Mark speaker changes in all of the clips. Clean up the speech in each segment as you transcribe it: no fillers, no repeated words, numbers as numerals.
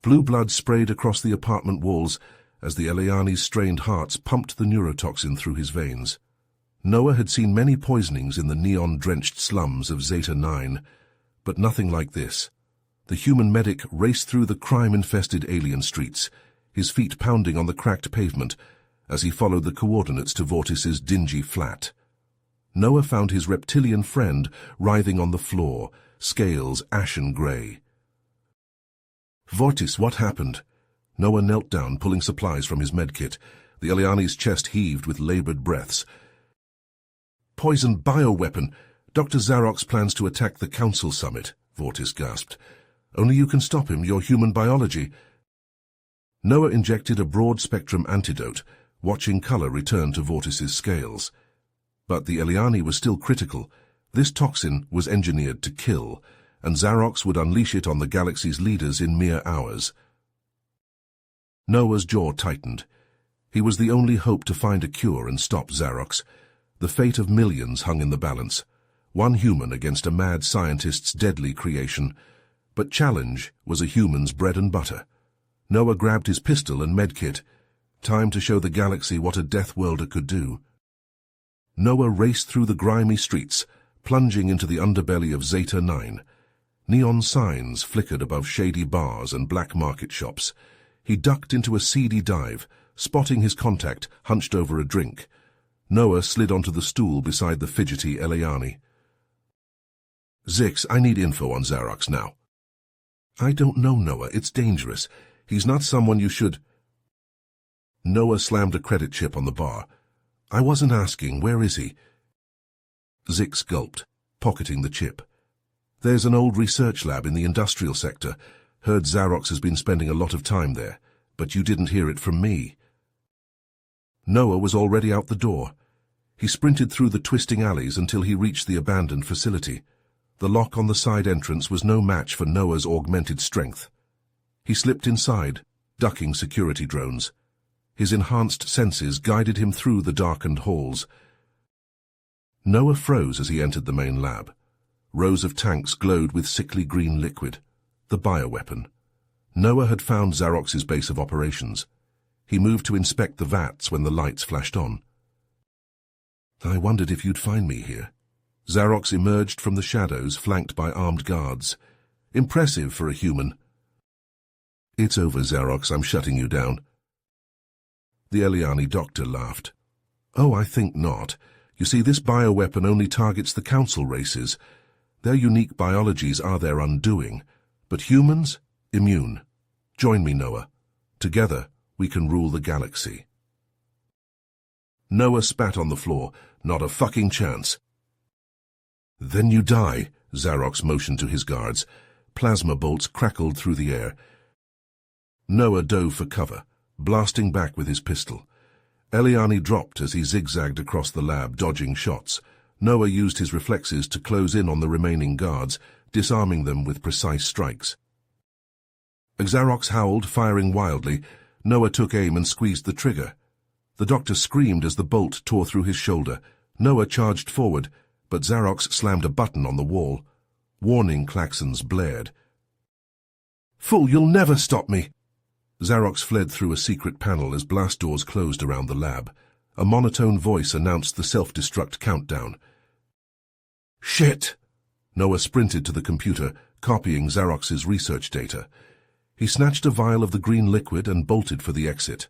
Speaker 1: Blue blood sprayed across the apartment walls as the Eliani's strained hearts pumped the neurotoxin through his veins. Noah had seen many poisonings in the neon-drenched slums of Zeta 9, but nothing like this. The human medic raced through the crime-infested alien streets, his feet pounding on the cracked pavement as he followed the coordinates to Vortis's dingy flat. Noah found his reptilian friend writhing on the floor, scales ashen grey. "Vortis, what happened?" Noah knelt down, pulling supplies from his medkit. The Eliani's chest heaved with labored breaths. "Poison bioweapon. Dr. Xerox plans to attack the Council Summit," Vortis gasped. "Only you can stop him, your human biology." Noah injected a broad-spectrum antidote, watching color return to Vortis's scales. But the Eliani was still critical. This toxin was engineered to kill, and Xerox would unleash it on the galaxy's leaders in mere hours. Noah's jaw tightened. He was the only hope to find a cure and stop Xerox. The fate of millions hung in the balance. One human against a mad scientist's deadly creation. But challenge was a human's bread and butter. Noah grabbed his pistol and medkit. Time to show the galaxy what a DeathWorlder could do. Noah raced through the grimy streets, plunging into the underbelly of Zeta 9. Neon signs flickered above shady bars and black market shops. He ducked into a seedy dive, spotting his contact hunched over a drink. Noah slid onto the stool beside the fidgety Eliani. "Zix, I need info on Xerox now." "I don't know, Noah. It's dangerous. He's not someone you should—" Noah slammed a credit chip on the bar. "I wasn't asking. Where is he?" Zix gulped, pocketing the chip. "There's an old research lab in the industrial sector. Heard Xerox has been spending a lot of time there, but you didn't hear it from me." Noah was already out the door. He sprinted through the twisting alleys until he reached the abandoned facility. The lock on the side entrance was no match for Noah's augmented strength. He slipped inside, ducking security drones. His enhanced senses guided him through the darkened halls. Noah froze as he entered the main lab. Rows of tanks glowed with sickly green liquid. The bioweapon. Noah had found Xerox's base of operations. He moved to inspect the vats when the lights flashed on. "I wondered if you'd find me here." Xerox emerged from the shadows, flanked by armed guards. Impressive for a human. "It's over, Xerox. I'm shutting you down." The Eliani doctor laughed. "Oh, I think not. You see, this bioweapon only targets the council races. Their unique biologies are their undoing. But humans? Immune. Join me, Noah. Together, we can rule the galaxy." Noah spat on the floor. "Not a fucking chance." "Then you die," Xerox motioned to his guards. Plasma bolts crackled through the air. Noah dove for cover, blasting back with his pistol. Eliani dropped as he zigzagged across the lab, dodging shots. Noah used his reflexes to close in on the remaining guards, disarming them with precise strikes. Xerox howled, firing wildly. Noah took aim and squeezed the trigger. The doctor screamed as the bolt tore through his shoulder. Noah charged forward, but Xerox slammed a button on the wall. Warning klaxons blared. "Fool, you'll never stop me!" Xerox fled through a secret panel as blast doors closed around the lab. A monotone voice announced the self-destruct countdown. "Shit!" Noah sprinted to the computer, copying Xerox's research data. He snatched a vial of the green liquid and bolted for the exit.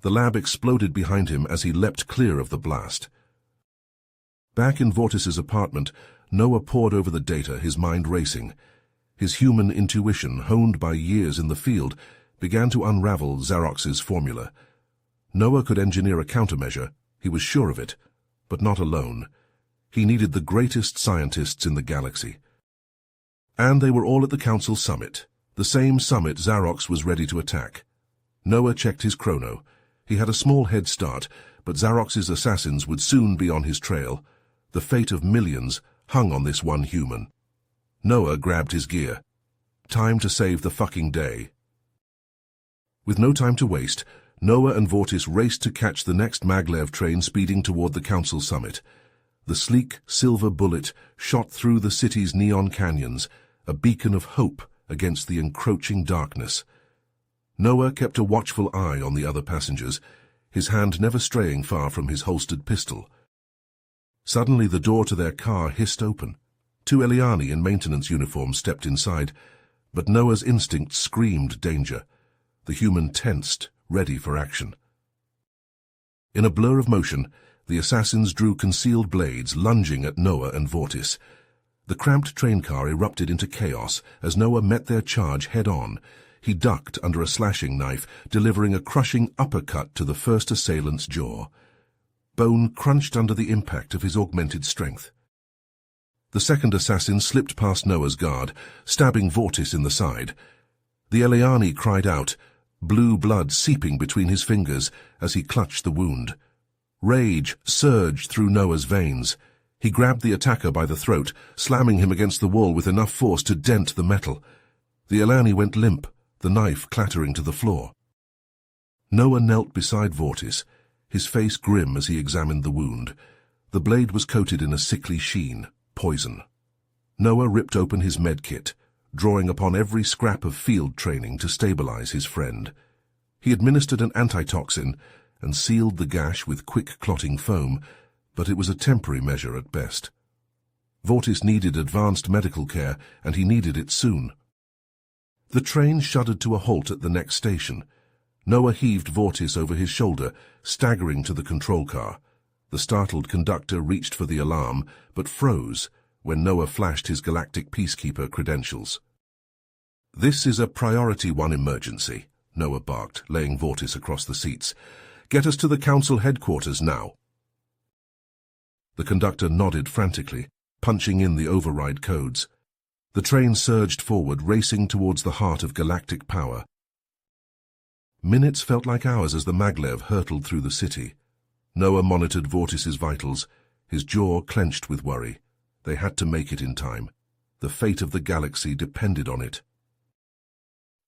Speaker 1: The lab exploded behind him as he leapt clear of the blast. Back in Vortis's apartment, Noah pored over the data, his mind racing. His human intuition, honed by years in the field, began to unravel Xerox's formula. Noah could engineer a countermeasure, he was sure of it, but not alone. He needed the greatest scientists in the galaxy. And they were all at the Council Summit, the same summit Xerox was ready to attack. Noah checked his chrono. He had a small head start, but Xerox's assassins would soon be on his trail. The fate of millions hung on this one human. Noah grabbed his gear. Time to save the fucking day. With no time to waste, Noah and Vortis raced to catch the next maglev train speeding toward the Council Summit. The sleek, silver bullet shot through the city's neon canyons, a beacon of hope against the encroaching darkness. Noah kept a watchful eye on the other passengers, his hand never straying far from his holstered pistol. Suddenly the door to their car hissed open. Two Eliani in maintenance uniforms stepped inside, but Noah's instinct screamed danger. The human tensed, ready for action. In a blur of motion, the assassins drew concealed blades, lunging at Noah and Vortis. The cramped train car erupted into chaos as Noah met their charge head-on. He ducked under a slashing knife, delivering a crushing uppercut to the first assailant's jaw. Bone crunched under the impact of his augmented strength. The second assassin slipped past Noah's guard, stabbing Vortis in the side. The Eliani cried out, blue blood seeping between his fingers as he clutched the wound. Rage surged through Noah's veins. He grabbed the attacker by the throat, slamming him against the wall with enough force to dent the metal. The Eliani went limp, the knife clattering to the floor. Noah knelt beside Vortis, his face grim as he examined the wound. The blade was coated in a sickly sheen, poison. Noah ripped open his medkit, drawing upon every scrap of field training to stabilize his friend. He administered an antitoxin and sealed the gash with quick clotting foam, but it was a temporary measure at best. Vortis needed advanced medical care, and he needed it soon. The train shuddered to a halt at the next station. Noah heaved Vortis over his shoulder, staggering to the control car. The startled conductor reached for the alarm, but froze when Noah flashed his galactic peacekeeper credentials. "This is a Priority 1 emergency," Noah barked, laying Vortis across the seats. "Get us to the council headquarters now." The conductor nodded frantically, punching in the override codes. The train surged forward, racing towards the heart of galactic power. Minutes felt like hours as the maglev hurtled through the city. Noah monitored Vortis's vitals, his jaw clenched with worry. They had to make it in time. The fate of the galaxy depended on it.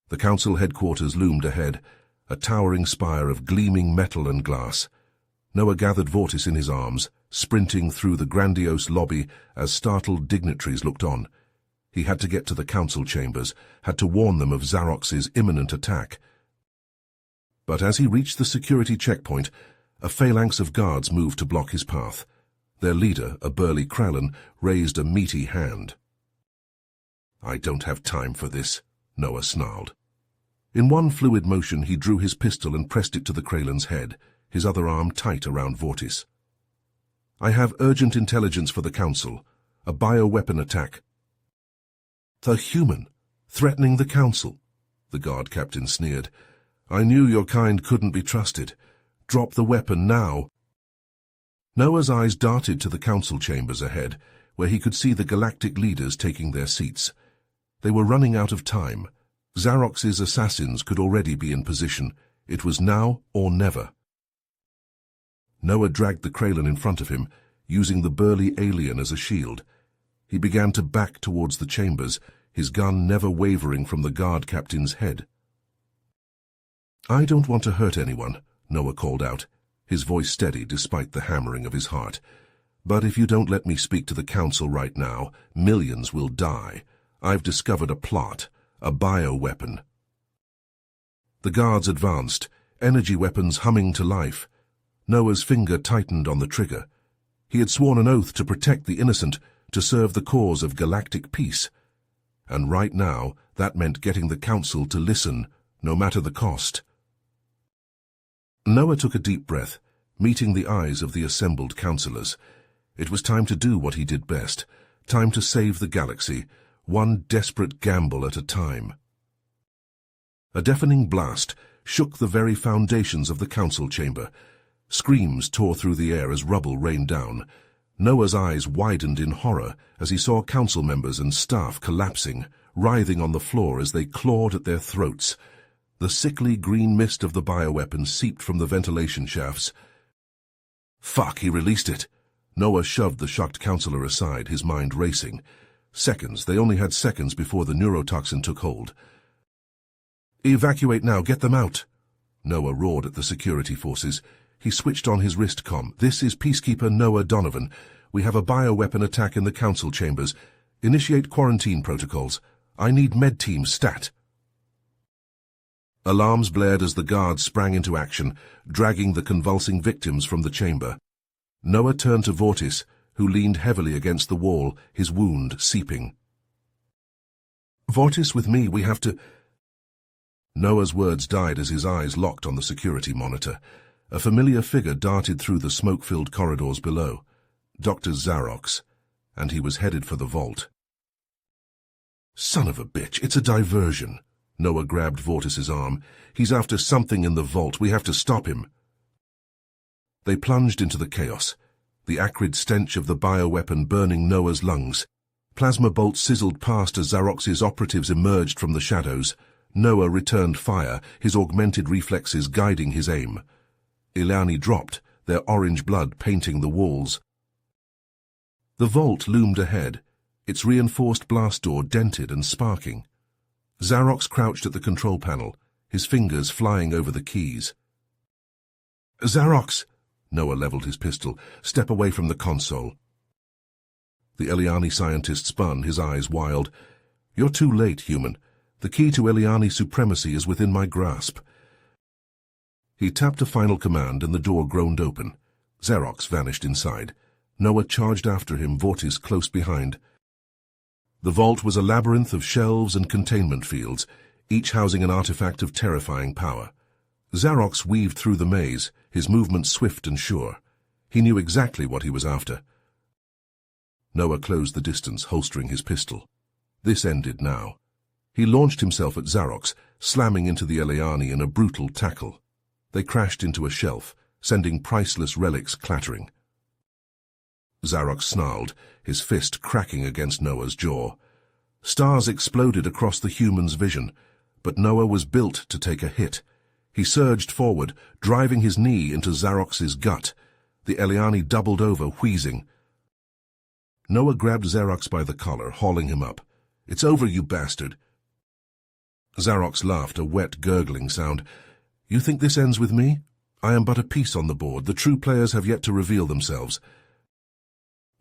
Speaker 1: The council headquarters loomed ahead, a towering spire of gleaming metal and glass. Noah gathered Vortis in his arms, sprinting through the grandiose lobby as startled dignitaries looked on. He had to get to the council chambers, had to warn them of Xarox's imminent attack. But as he reached the security checkpoint, a phalanx of guards moved to block his path. Their leader, a burly Kralin, raised a meaty hand. "I don't have time for this," Noah snarled. In one fluid motion he drew his pistol and pressed it to the Kralin's head, his other arm tight around Vortis. "I have urgent intelligence for the council. A bioweapon attack." "The human, threatening the council," the guard captain sneered. "I knew your kind couldn't be trusted. Drop the weapon now." Noah's eyes darted to the council chambers ahead, where he could see the galactic leaders taking their seats. They were running out of time. Xarox's assassins could already be in position. It was now or never. Noah dragged the Kralin in front of him, using the burly alien as a shield. He began to back towards the chambers, his gun never wavering from the guard captain's head. "I don't want to hurt anyone," Noah called out, his voice steady despite the hammering of his heart. "But if you don't let me speak to the council right now, millions will die. I've discovered a plot, a bioweapon." The guards advanced, energy weapons humming to life. Noah's finger tightened on the trigger. He had sworn an oath to protect the innocent, to serve the cause of galactic peace. And right now, that meant getting the council to listen, no matter the cost. Noah took a deep breath, meeting the eyes of the assembled councillors. It was time to do what he did best, time to save the galaxy, one desperate gamble at a time. A deafening blast shook the very foundations of the council chamber. Screams tore through the air as rubble rained down. Noah's eyes widened in horror as he saw council members and staff collapsing, writhing on the floor as they clawed at their throats. The sickly green mist of the bioweapon seeped from the ventilation shafts. "Fuck," he released it. Noah shoved the shocked councillor aside, his mind racing. Seconds, they only had seconds before the neurotoxin took hold. "Evacuate now, get them out." Noah roared at the security forces. He switched on his wrist comm. "This is Peacekeeper Noah Donovan. We have a bioweapon attack in the council chambers. Initiate quarantine protocols. I need med team stat." Alarms blared as the guards sprang into action, dragging the convulsing victims from the chamber. Noah turned to Vortis, who leaned heavily against the wall, his wound seeping. "Vortis, with me, we have to—" Noah's words died as his eyes locked on the security monitor. A familiar figure darted through the smoke-filled corridors below. Dr. Xerox, and he was headed for the vault. "Son of a bitch, it's a diversion." Noah grabbed Vortis's arm. "He's after something in the vault. We have to stop him." They plunged into the chaos, the acrid stench of the bioweapon burning Noah's lungs. Plasma bolts sizzled past as Xerox's operatives emerged from the shadows. Noah returned fire, his augmented reflexes guiding his aim. Ileani dropped, their orange blood painting the walls. The vault loomed ahead, its reinforced blast door dented and sparking. Xerox crouched at the control panel, his fingers flying over the keys. "Xerox!" Noah leveled his pistol. "Step away from the console." The Ileani scientist spun, his eyes wild. "You're too late, human. The key to Ileani supremacy is within my grasp." He tapped a final command and the door groaned open. Xerox vanished inside. Noah charged after him, Vortis close behind. The vault was a labyrinth of shelves and containment fields, each housing an artifact of terrifying power. Xerox weaved through the maze, his movements swift and sure. He knew exactly what he was after. Noah closed the distance, holstering his pistol. This ended now. He launched himself at Xerox, slamming into the Ileani in a brutal tackle. They crashed into a shelf, sending priceless relics clattering. Xerox snarled, his fist cracking against Noah's jaw. Stars exploded across the human's vision, but Noah was built to take a hit. He surged forward, driving his knee into Xerox's gut. The Ileani doubled over, wheezing. Noah grabbed Xerox by the collar, hauling him up. "It's over, you bastard." Xerox laughed, a wet, gurgling sound. "You think this ends with me? I am but a piece on the board. The true players have yet to reveal themselves."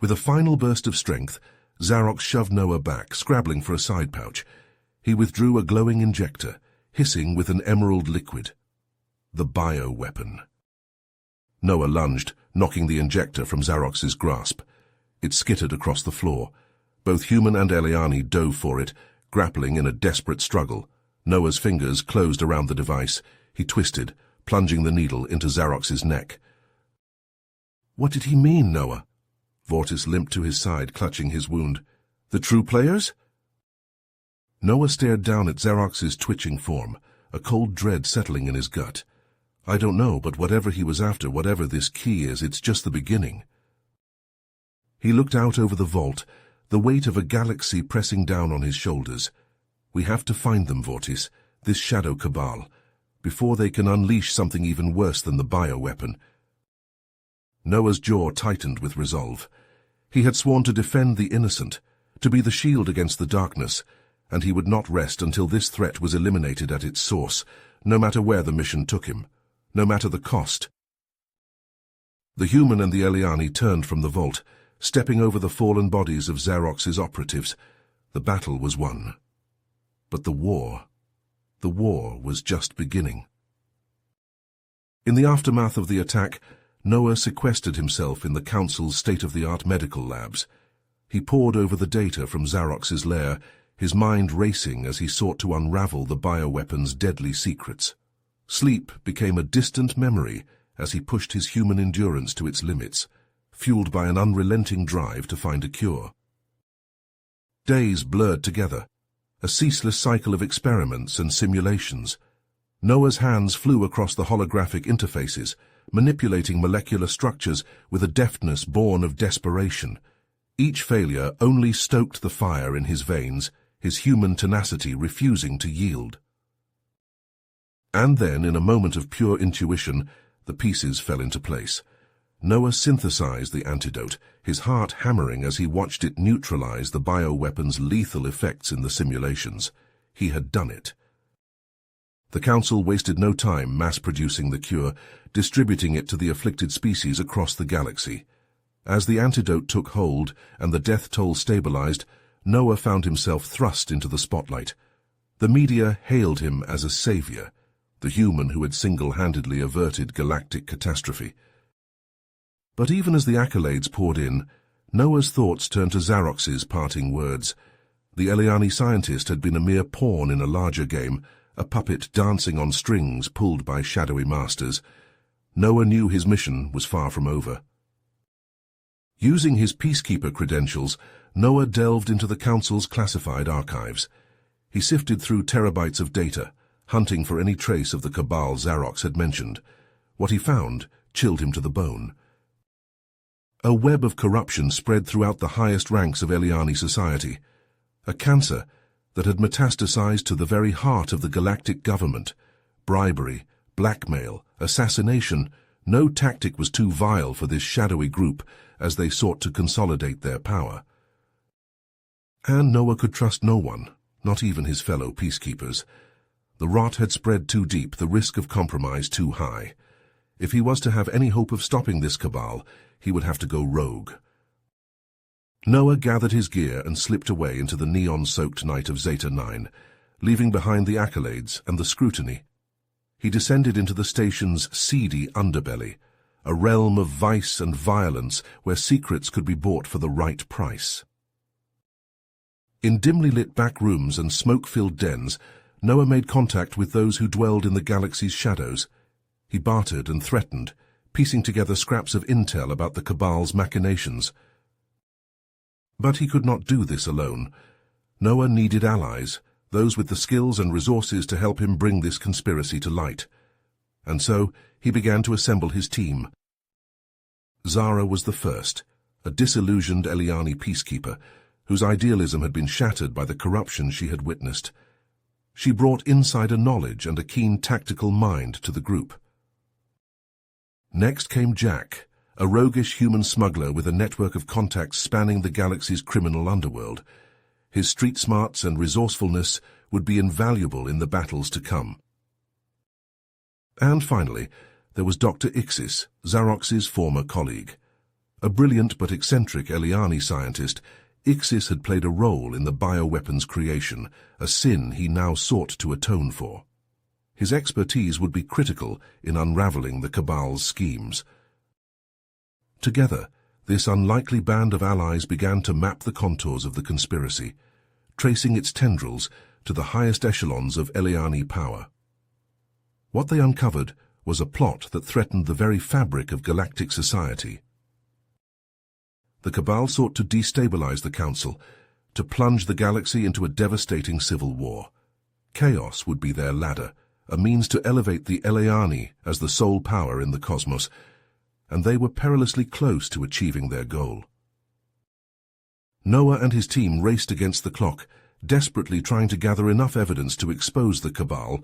Speaker 1: With a final burst of strength, Xerox shoved Noah back, scrabbling for a side pouch. He withdrew a glowing injector, hissing with an emerald liquid. The bioweapon. Noah lunged, knocking the injector from Xerox's grasp. It skittered across the floor. Both human and Ileani dove for it, grappling in a desperate struggle. Noah's fingers closed around the device. He twisted, plunging the needle into Xerox's neck. "What did he mean, Noah?" Vortis limped to his side, clutching his wound. "The true players?" Noah stared down at Xerox's twitching form, a cold dread settling in his gut. "I don't know, but whatever he was after, whatever this key is, it's just the beginning." He looked out over the vault, the weight of a galaxy pressing down on his shoulders. "We have to find them, Vortis, this shadow cabal, before they can unleash something even worse than the bioweapon." Noah's jaw tightened with resolve. He had sworn to defend the innocent, to be the shield against the darkness, and he would not rest until this threat was eliminated at its source, no matter where the mission took him, no matter the cost. The human and the Ileani turned from the vault, stepping over the fallen bodies of Xerox's operatives. The battle was won. But the war was just beginning. In the aftermath of the attack, Noah sequestered himself in the Council's state-of-the-art medical labs. He pored over the data from Xerox's lair, his mind racing as he sought to unravel the bioweapon's deadly secrets. Sleep became a distant memory as he pushed his human endurance to its limits, fueled by an unrelenting drive to find a cure. Days blurred together, a ceaseless cycle of experiments and simulations. Noah's hands flew across the holographic interfaces, manipulating molecular structures with a deftness born of desperation. Each failure only stoked the fire in his veins, his human tenacity refusing to yield. And then, in a moment of pure intuition, the pieces fell into place. Noah synthesized the antidote, his heart hammering as he watched it neutralize the bioweapon's lethal effects in the simulations. He had done it. The Council wasted no time mass-producing the cure, distributing it to the afflicted species across the galaxy. As the antidote took hold and the death toll stabilized, Noah found himself thrust into the spotlight. The media hailed him as a savior, the human who had single-handedly averted galactic catastrophe. But even as the accolades poured in, Noah's thoughts turned to Xerox's parting words. The Eliani scientist had been a mere pawn in a larger game, a puppet dancing on strings pulled by shadowy masters. Noah knew his mission was far from over. Using his peacekeeper credentials, Noah delved into the Council's classified archives. He sifted through terabytes of data, hunting for any trace of the cabal Xerox had mentioned. What he found chilled him to the bone. A web of corruption spread throughout the highest ranks of Eliani society, a cancer that had metastasized to the very heart of the galactic government. Bribery, blackmail, assassination, no tactic was too vile for this shadowy group as they sought to consolidate their power. And Noah could trust no one, not even his fellow peacekeepers. The rot had spread too deep, the risk of compromise too high. If he was to have any hope of stopping this cabal, he would have to go rogue. Noah gathered his gear and slipped away into the neon-soaked night of Zeta 9, leaving behind the accolades and the scrutiny. He descended into the station's seedy underbelly, a realm of vice and violence where secrets could be bought for the right price. In dimly lit back rooms and smoke-filled dens, Noah made contact with those who dwelled in the galaxy's shadows. He bartered and threatened, piecing together scraps of intel about the cabal's machinations. But he could not do this alone. Noah needed allies, those with the skills and resources to help him bring this conspiracy to light. And so he began to assemble his team. Zara was the first, a disillusioned Eliani peacekeeper, whose idealism had been shattered by the corruption she had witnessed. She brought insider knowledge and a keen tactical mind to the group. Next came Jack, a roguish human smuggler with a network of contacts spanning the galaxy's criminal underworld. His street smarts and resourcefulness would be invaluable in the battles to come. And finally, there was Dr. Ixis, Xerox's former colleague. A brilliant but eccentric Eliani scientist, Ixis had played a role in the bioweapons creation, a sin he now sought to atone for. His expertise would be critical in unraveling the cabal's schemes. Together, this unlikely band of allies began to map the contours of the conspiracy, tracing its tendrils to the highest echelons of Eliani power. What they uncovered was a plot that threatened the very fabric of galactic society. The Cabal sought to destabilize the Council, to plunge the galaxy into a devastating civil war. Chaos would be their ladder, a means to elevate the Eliani as the sole power in the cosmos, and they were perilously close to achieving their goal. Noah and his team raced against the clock, desperately trying to gather enough evidence to expose the Cabal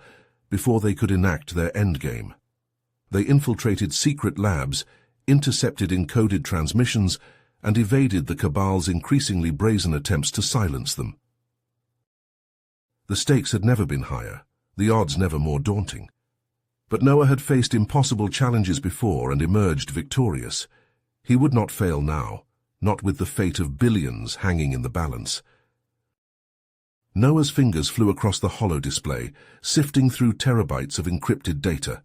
Speaker 1: before they could enact their endgame. They infiltrated secret labs, intercepted encoded transmissions, and evaded the Cabal's increasingly brazen attempts to silence them. The stakes had never been higher, the odds never more daunting. But Noah had faced impossible challenges before and emerged victorious. He would not fail now, not with the fate of billions hanging in the balance. Noah's fingers flew across the holo display, sifting through terabytes of encrypted data.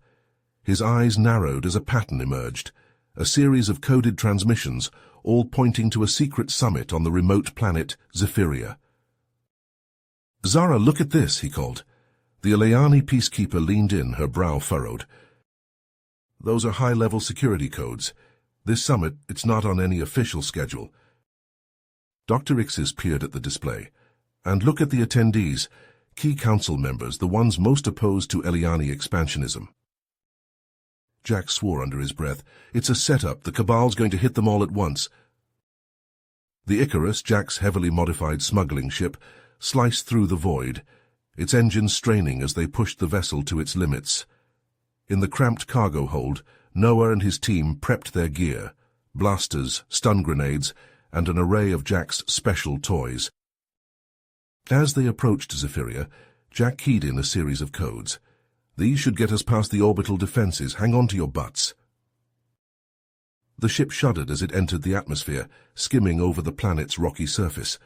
Speaker 1: His eyes narrowed as a pattern emerged, a series of coded transmissions, all pointing to a secret summit on the remote planet Zephyria. "Zara, look at this," he called. The Eliani peacekeeper leaned in, her brow furrowed. "Those are high-level security codes. This summit, it's not on any official schedule." Dr. Ixis peered at the display. "And look at the attendees, key council members, the ones most opposed to Eliani expansionism." Jack swore under his breath. "It's a setup. The Cabal's going to hit them all at once." The Icarus, Jack's heavily modified smuggling ship, sliced through the void, its engines straining as they pushed the vessel to its limits. In the cramped cargo hold, Noah and his team prepped their gear, blasters, stun grenades, and an array of Jack's special toys. As they approached Zephyria, Jack keyed in a series of codes. "These should get us past the orbital defenses. Hang on to your butts." The ship shuddered as it entered the atmosphere, skimming over the planet's rocky surface.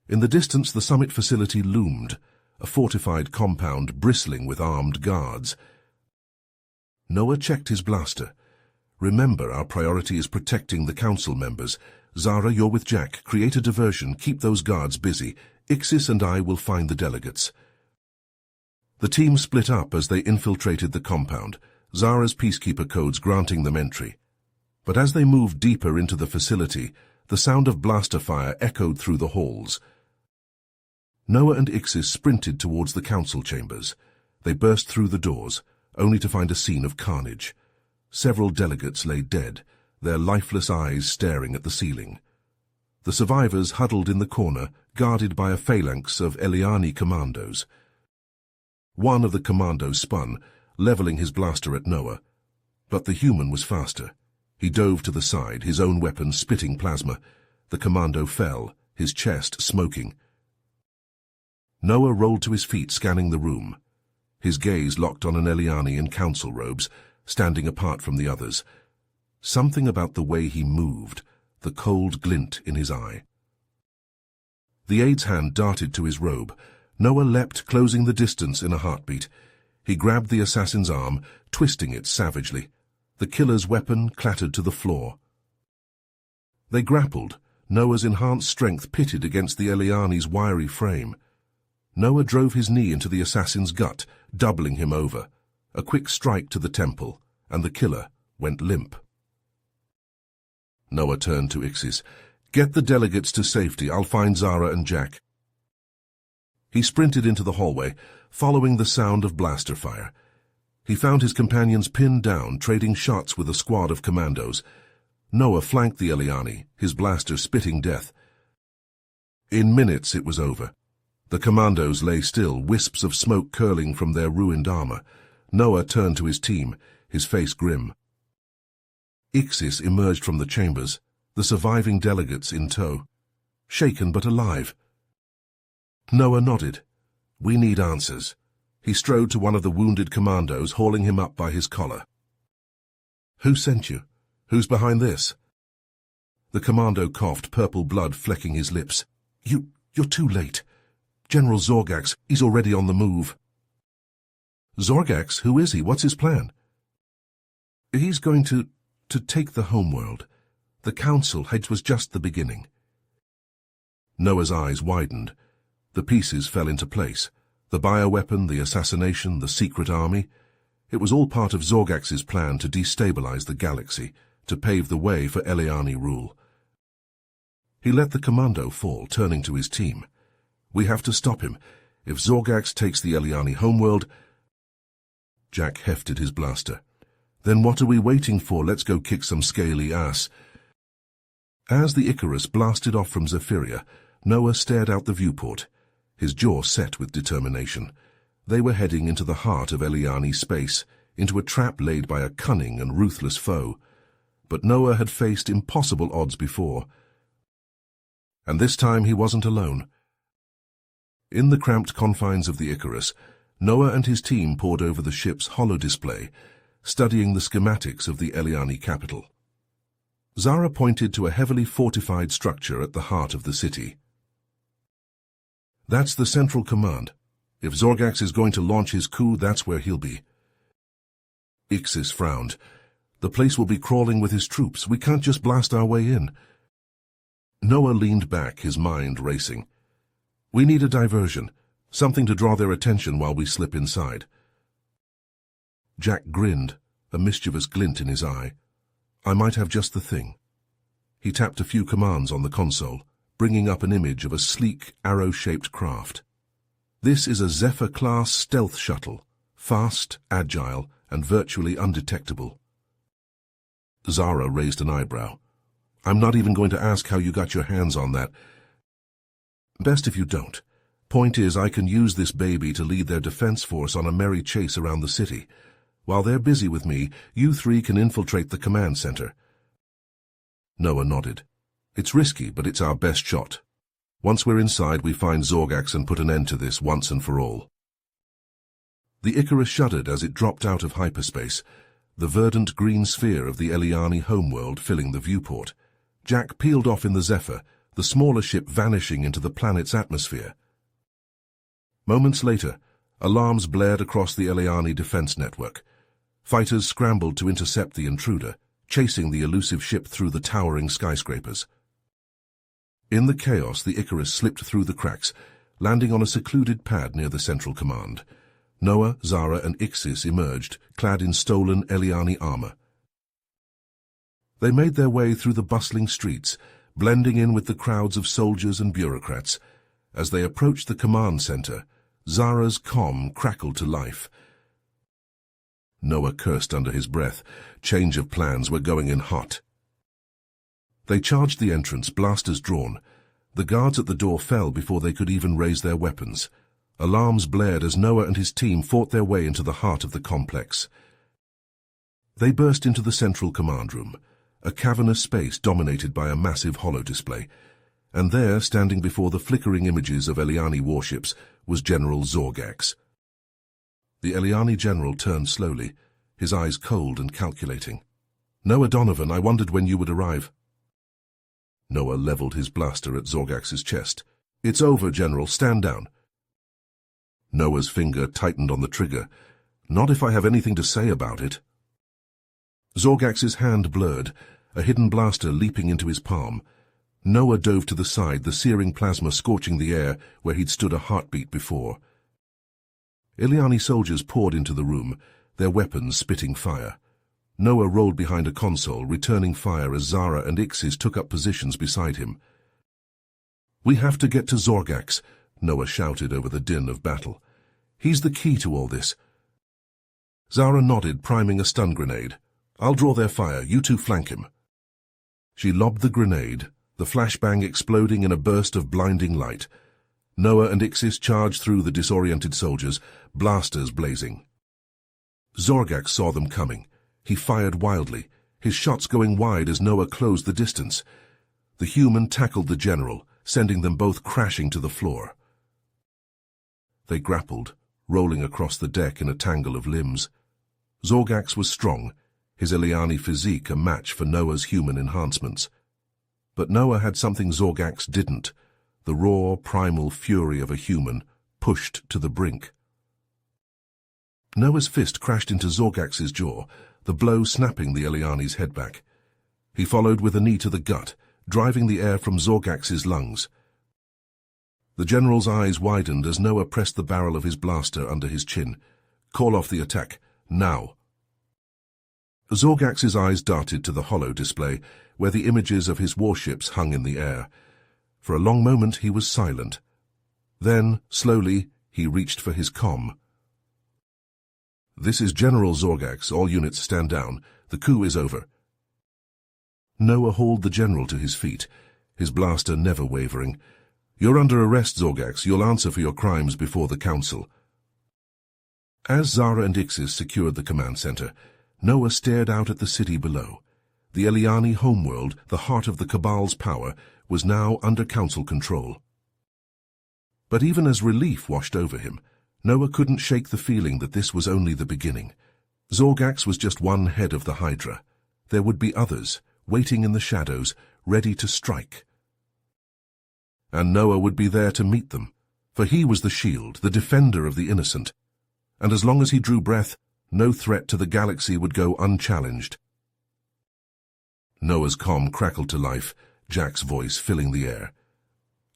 Speaker 1: In the distance, the summit facility loomed, a fortified compound bristling with armed guards. Noah checked his blaster. Remember, our priority is protecting the council members. Zara, you're with Jack. Create a diversion. Keep those guards busy. Ixis and I will find the delegates. The team split up as they infiltrated the compound, Zara's peacekeeper codes granting them entry. But as they moved deeper into the facility, the sound of blaster fire echoed through the halls. Noah and Ixis sprinted towards the council chambers. They burst through the doors, only to find a scene of carnage. Several delegates lay dead, their lifeless eyes staring at the ceiling. The survivors huddled in the corner, guarded by a phalanx of Eliani commandos. One of the commandos spun, leveling his blaster at Noah. But the human was faster. He dove to the side, his own weapon spitting plasma. The commando fell, his chest smoking. Noah rolled to his feet, scanning the room. His gaze locked on an Eliani in council robes, standing apart from the others. Something about the way he moved, the cold glint in his eye. The aide's hand darted to his robe. Noah leapt, closing the distance in a heartbeat. He grabbed the assassin's arm, twisting it savagely. The killer's weapon clattered to the floor. They grappled, Noah's enhanced strength pitted against the Eliani's wiry frame. Noah drove his knee into the assassin's gut, doubling him over. A quick strike to the temple, and the killer went limp. Noah turned to Ixis. Get the delegates to safety. I'll find Zara and Jack. He sprinted into the hallway, following the sound of blaster fire. He found his companions pinned down, trading shots with a squad of commandos. Noah flanked the Eliani, his blaster spitting death. In minutes it was over. The commandos lay still, wisps of smoke curling from their ruined armor. Noah turned to his team, his face grim. Ixis emerged from the chambers, the surviving delegates in tow. Shaken but alive. Noah nodded. We need answers. He strode to one of the wounded commandos, hauling him up by his collar. Who sent you? Who's behind this? The commando coughed, purple blood flecking his lips. You're too late. General Zorgax, he's already on the move. Zorgax? Who is he? What's his plan? He's going to take the homeworld. The council, it was just the beginning. Noah's eyes widened. The pieces fell into place. The bioweapon, the assassination, the secret army. It was all part of Zorgax's plan to destabilize the galaxy, to pave the way for Eliani rule. He let the commando fall, turning to his team. We have to stop him. If Zorgax takes the Eliani homeworld... Jack hefted his blaster. Then what are we waiting for? Let's go kick some scaly ass. As the Icarus blasted off from Zephyria, Noah stared out the viewport, his jaw set with determination. They were heading into the heart of Eliani space, into a trap laid by a cunning and ruthless foe. But Noah had faced impossible odds before. And this time he wasn't alone. In the cramped confines of the Icarus, Noah and his team pored over the ship's holodisplay, studying the schematics of the Eliani capital. Zara pointed to a heavily fortified structure at the heart of the city. That's the central command. If Zorgax is going to launch his coup, that's where he'll be. Ixis frowned. The place will be crawling with his troops. We can't just blast our way in. Noah leaned back, his mind racing. We need a diversion, something to draw their attention while we slip inside. Jack grinned, a mischievous glint in his eye. I might have just the thing. He tapped a few commands on the console, bringing up an image of a sleek, arrow-shaped craft. This is a Zephyr-class stealth shuttle, fast, agile, and virtually undetectable. Zara raised an eyebrow. I'm not even going to ask how you got your hands on that. Best if you don't. Point is, I can use this baby to lead their defense force on a merry chase around the city. While they're busy with me, you three can infiltrate the command center. Noah nodded. It's risky, but it's our best shot. Once we're inside, we find Zorgax and put an end to this once and for all. The Icarus shuddered as it dropped out of hyperspace, the verdant green sphere of the Eliani homeworld filling the viewport. Jack peeled off in the Zephyr, the smaller ship vanishing into the planet's atmosphere. Moments later, alarms blared across the Eliani defense network. Fighters scrambled to intercept the intruder, chasing the elusive ship through the towering skyscrapers. In the chaos, the Icarus slipped through the cracks, landing on a secluded pad near the central command. Noah, Zara, and Ixis emerged, clad in stolen Eliani armor. They made their way through the bustling streets, blending in with the crowds of soldiers and bureaucrats. As they approached the command center, Zara's comm crackled to life. Noah cursed under his breath. Change of plans were going in hot. They charged the entrance, blasters drawn. The guards at the door fell before they could even raise their weapons. Alarms blared as Noah and his team fought their way into the heart of the complex. They burst into the central command room, a cavernous space dominated by a massive holodisplay, and there, standing before the flickering images of Eliani warships, was General Zorgax. The Eliani general turned slowly, his eyes cold and calculating. "Noah Donovan, I wondered when you would arrive." Noah leveled his blaster at Zorgax's chest. "It's over, General. Stand down." Noah's finger tightened on the trigger. "Not if I have anything to say about it." Zorgax's hand blurred, a hidden blaster leaping into his palm. Noah dove to the side, the searing plasma scorching the air where he'd stood a heartbeat before. Eliani soldiers poured into the room, their weapons spitting fire. Noah rolled behind a console, returning fire as Zara and Ixis took up positions beside him. "We have to get to Zorgax," Noah shouted over the din of battle. "He's the key to all this." Zara nodded, priming a stun grenade. "I'll draw their fire. You two flank him." She lobbed the grenade, the flashbang exploding in a burst of blinding light. Noah and Ixis charged through the disoriented soldiers, blasters blazing. Zorgax saw them coming. He fired wildly, his shots going wide as Noah closed the distance. The human tackled the general, sending them both crashing to the floor. They grappled, rolling across the deck in a tangle of limbs. Zorgax was strong, his Eliani physique a match for Noah's human enhancements. But Noah had something Zorgax didn't, the raw, primal fury of a human, pushed to the brink. Noah's fist crashed into Zorgax's jaw, the blow snapping the Eliani's head back. He followed with a knee to the gut, driving the air from Zorgax's lungs. The general's eyes widened as Noah pressed the barrel of his blaster under his chin. "Call off the attack, now." Zorgax's eyes darted to the holo display, where the images of his warships hung in the air. For a long moment he was silent. Then, slowly, he reached for his comm. "This is General Zorgax. All units stand down. The coup is over." Noah hauled the general to his feet, his blaster never wavering. "You're under arrest, Zorgax. You'll answer for your crimes before the council." As Zara and Ixis secured the command center, Noah stared out at the city below. The Eliani homeworld, the heart of the Cabal's power, was now under council control. But even as relief washed over him, Noah couldn't shake the feeling that this was only the beginning. Zorgax was just one head of the Hydra. There would be others, waiting in the shadows, ready to strike. And Noah would be there to meet them, for he was the shield, the defender of the innocent. And as long as he drew breath, no threat to the galaxy would go unchallenged. Noah's comm crackled to life, Jack's voice filling the air.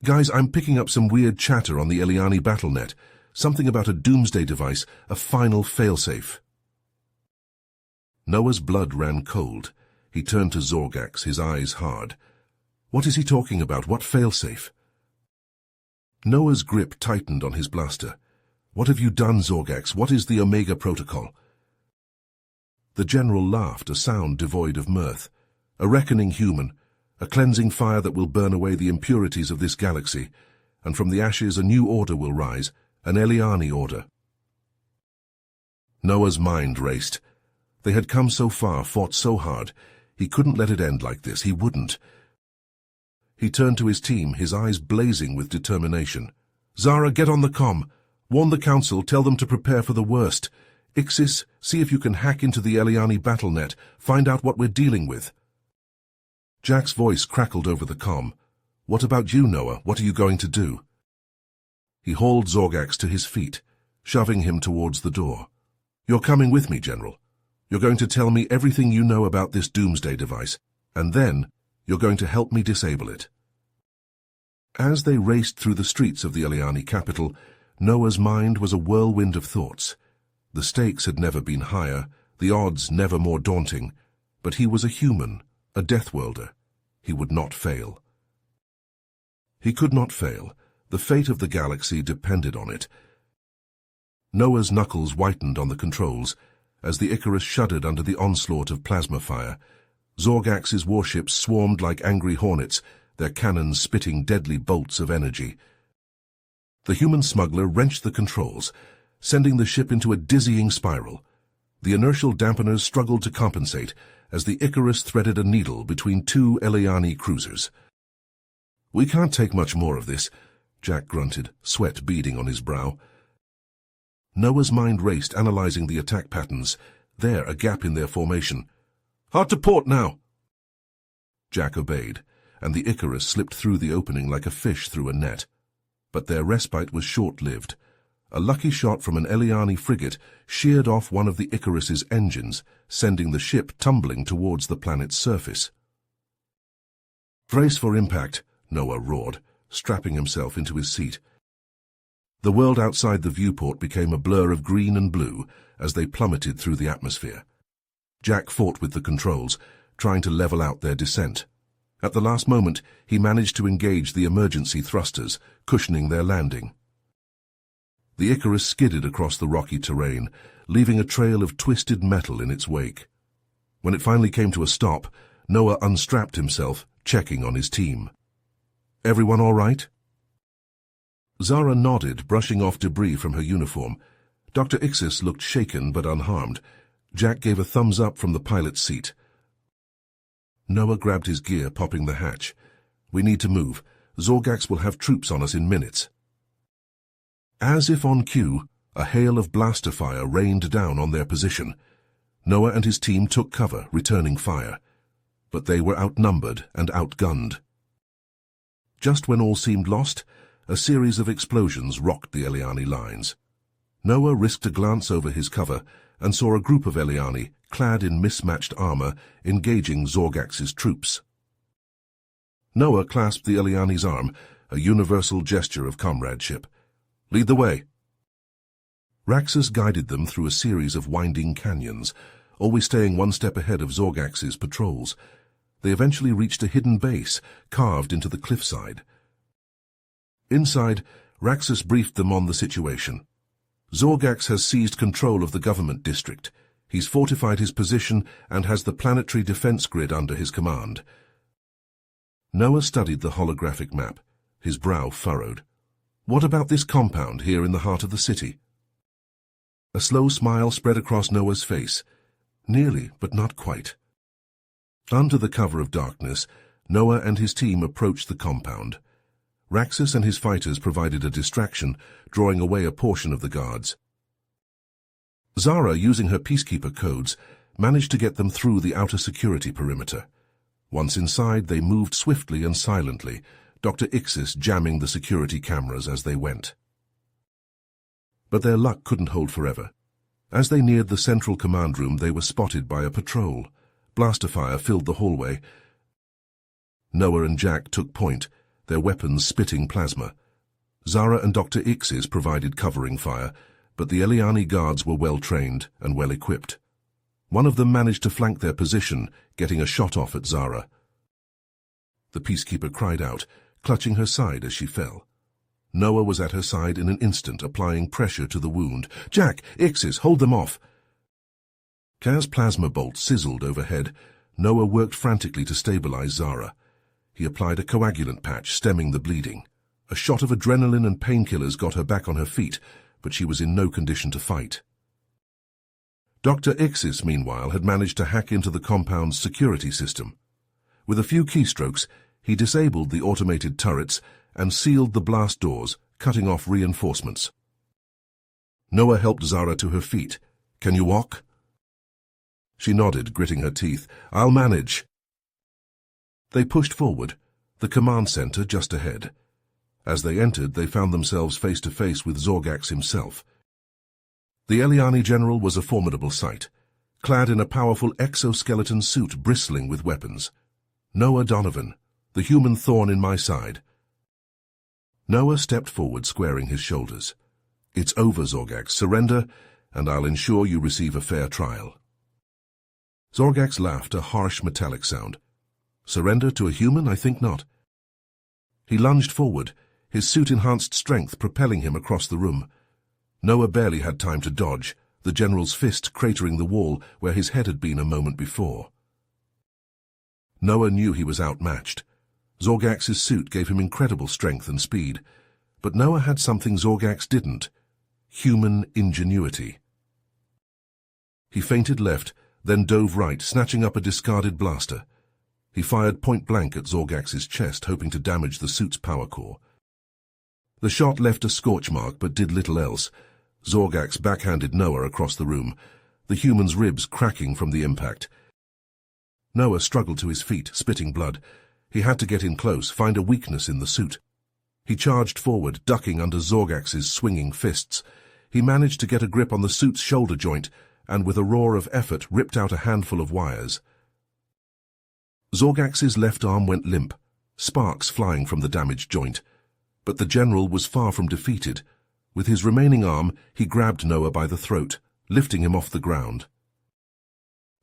Speaker 1: "Guys, I'm picking up some weird chatter on the Eliani BattleNet. Something about a doomsday device, a final failsafe." Noah's blood ran cold. He turned to Zorgax, his eyes hard. "What is he talking about? What failsafe?" Noah's grip tightened on his blaster. "What have you done, Zorgax? What is the Omega Protocol?" The general laughed, a sound devoid of mirth. "A reckoning human, a cleansing fire that will burn away the impurities of this galaxy, and from the ashes a new order will rise, an Eliani order." Noah's mind raced. They had come so far, fought so hard. He couldn't let it end like this. He wouldn't. He turned to his team, his eyes blazing with determination. "Zara, get on the comm. Warn the council, tell them to prepare for the worst. Ixis, see if you can hack into the Eliani BattleNet, find out what we're dealing with." Jack's voice crackled over the comm. "What about you, Noah? What are you going to do?" He hauled Zorgax to his feet, shoving him towards the door. "You're coming with me, General. You're going to tell me everything you know about this doomsday device, and then you're going to help me disable it." As they raced through the streets of the Eliani capital, Noah's mind was a whirlwind of thoughts. The stakes had never been higher, the odds never more daunting, but he was a human, a DeathWorlder. He would not fail. He could not fail. The fate of the galaxy depended on it. Noah's knuckles whitened on the controls as the Icarus shuddered under the onslaught of plasma fire. Zorgax's warships swarmed like angry hornets, their cannons spitting deadly bolts of energy. The human smuggler wrenched the controls, sending the ship into a dizzying spiral. The inertial dampeners struggled to compensate as the Icarus threaded a needle between two Eliani cruisers. "We can't take much more of this," Jack grunted, sweat beading on his brow. Noah's mind raced, analyzing the attack patterns. There, a gap in their formation. "Hard to port now!" Jack obeyed, and the Icarus slipped through the opening like a fish through a net. But their respite was short-lived. A lucky shot from an Eliani frigate sheared off one of the Icarus's engines, sending the ship tumbling towards the planet's surface. "Brace for impact," Noah roared, strapping himself into his seat. The world outside the viewport became a blur of green and blue as they plummeted through the atmosphere. Jack fought with the controls, trying to level out their descent. At the last moment, he managed to engage the emergency thrusters, cushioning their landing. The Icarus skidded across the rocky terrain, leaving a trail of twisted metal in its wake. When it finally came to a stop, Noah unstrapped himself, checking on his team. "Everyone all right?" Zara nodded, brushing off debris from her uniform. Dr. Ixis looked shaken but unharmed. Jack gave a thumbs up from the pilot's seat. Noah grabbed his gear, popping the hatch. "We need to move. Zorgax will have troops on us in minutes." As if on cue, a hail of blaster fire rained down on their position. Noah and his team took cover, returning fire. But they were outnumbered and outgunned. Just when all seemed lost, a series of explosions rocked the Eliani lines. Noah risked a glance over his cover and saw a group of Eliani, clad in mismatched armor, engaging Zorgax's troops. Noah clasped the Eliani's arm, a universal gesture of comradeship. "Lead the way." Raxus guided them through a series of winding canyons, always staying one step ahead of Zorgax's patrols. They eventually reached a hidden base, carved into the cliffside. Inside, Raxus briefed them on the situation. "Zorgax has seized control of the government district. He's fortified his position and has the planetary defense grid under his command." Noah studied the holographic map, his brow furrowed. "What about this compound here in the heart of the city?" A slow smile spread across Noah's face. Nearly, but not quite. Under the cover of darkness, Noah and his team approached the compound. Raxus and his fighters provided a distraction, drawing away a portion of the guards. Zara, using her peacekeeper codes, managed to get them through the outer security perimeter. Once inside, they moved swiftly and silently, Dr. Ixis jamming the security cameras as they went. But their luck couldn't hold forever. As they neared the central command room, they were spotted by a patrol. Blaster fire filled the hallway. Noah and Jack took point, their weapons spitting plasma. Zara and Dr. Ixis provided covering fire, but the Eliani guards were well-trained and well-equipped. One of them managed to flank their position, getting a shot off at Zara. The peacekeeper cried out, clutching her side as she fell. Noah was at her side in an instant, applying pressure to the wound. "Jack, Ixis, hold them off!" As plasma bolts sizzled overhead, Noah worked frantically to stabilize Zara. He applied a coagulant patch, stemming the bleeding. A shot of adrenaline and painkillers got her back on her feet, but she was in no condition to fight. Dr. Ixis, meanwhile, had managed to hack into the compound's security system. With a few keystrokes, he disabled the automated turrets and sealed the blast doors, cutting off reinforcements. Noah helped Zara to her feet. "Can you walk?" She nodded, gritting her teeth. "I'll manage." They pushed forward, the command center just ahead. As they entered, they found themselves face to face with Zorgax himself. The Eliani general was a formidable sight. clad in a powerful exoskeleton suit bristling with weapons. Noah Donovan, the human thorn in my side. Noah stepped forward, squaring his shoulders. It's over, Zorgax. Surrender, and I'll ensure you receive a fair trial. Zorgax laughed, a harsh metallic sound. Surrender to a human? I think not. He lunged forward, his suit-enhanced strength propelling him across the room. Noah barely had time to dodge, the general's fist cratering the wall where his head had been a moment before. Noah knew he was outmatched. Zorgax's suit gave him incredible strength and speed, but Noah had something Zorgax didn't: human ingenuity. He feinted left, then dove right, snatching up a discarded blaster. He fired point-blank at Zorgax's chest, hoping to damage the suit's power core. The shot left a scorch mark, but did little else. Zorgax backhanded Noah across the room, the human's ribs cracking from the impact. Noah struggled to his feet, spitting blood. He had to get in close, find a weakness in the suit. He charged forward, ducking under Zorgax's swinging fists. He managed to get a grip on the suit's shoulder joint, and with a roar of effort ripped out a handful of wires. Zorgax's left arm went limp, sparks flying from the damaged joint. But the general was far from defeated. With his remaining arm, he grabbed Noah by the throat, lifting him off the ground.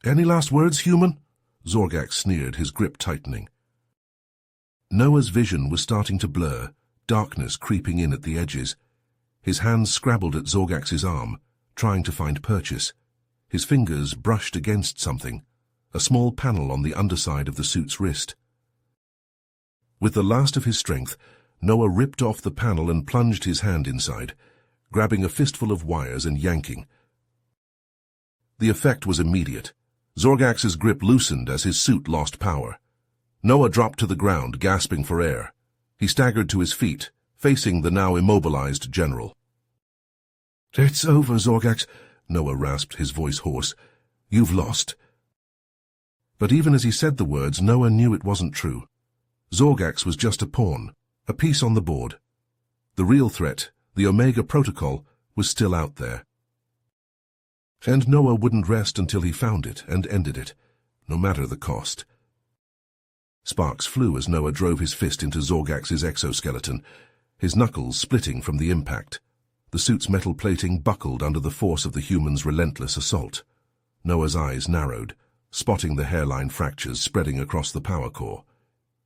Speaker 1: "Any last words, human?" Zorgax sneered, his grip tightening. Noah's vision was starting to blur, darkness creeping in at the edges. His hands scrabbled at Zorgax's arm, trying to find purchase. His fingers brushed against something, a small panel on the underside of the suit's wrist. With the last of his strength, Noah ripped off the panel and plunged his hand inside, grabbing a fistful of wires and yanking. The effect was immediate. Zorgax's grip loosened as his suit lost power. Noah dropped to the ground, gasping for air. He staggered to his feet, facing the now immobilized general. "It's over, Zorgax," Noah rasped, his voice hoarse. "You've lost." But even as he said the words, Noah knew it wasn't true. Zorgax was just a pawn, a piece on the board. The real threat, the Omega Protocol, was still out there. And Noah wouldn't rest until he found it and ended it, no matter the cost. Sparks flew as Noah drove his fist into Zorgax's exoskeleton, his knuckles splitting from the impact. The suit's metal plating buckled under the force of the human's relentless assault. Noah's eyes narrowed, spotting the hairline fractures spreading across the power core.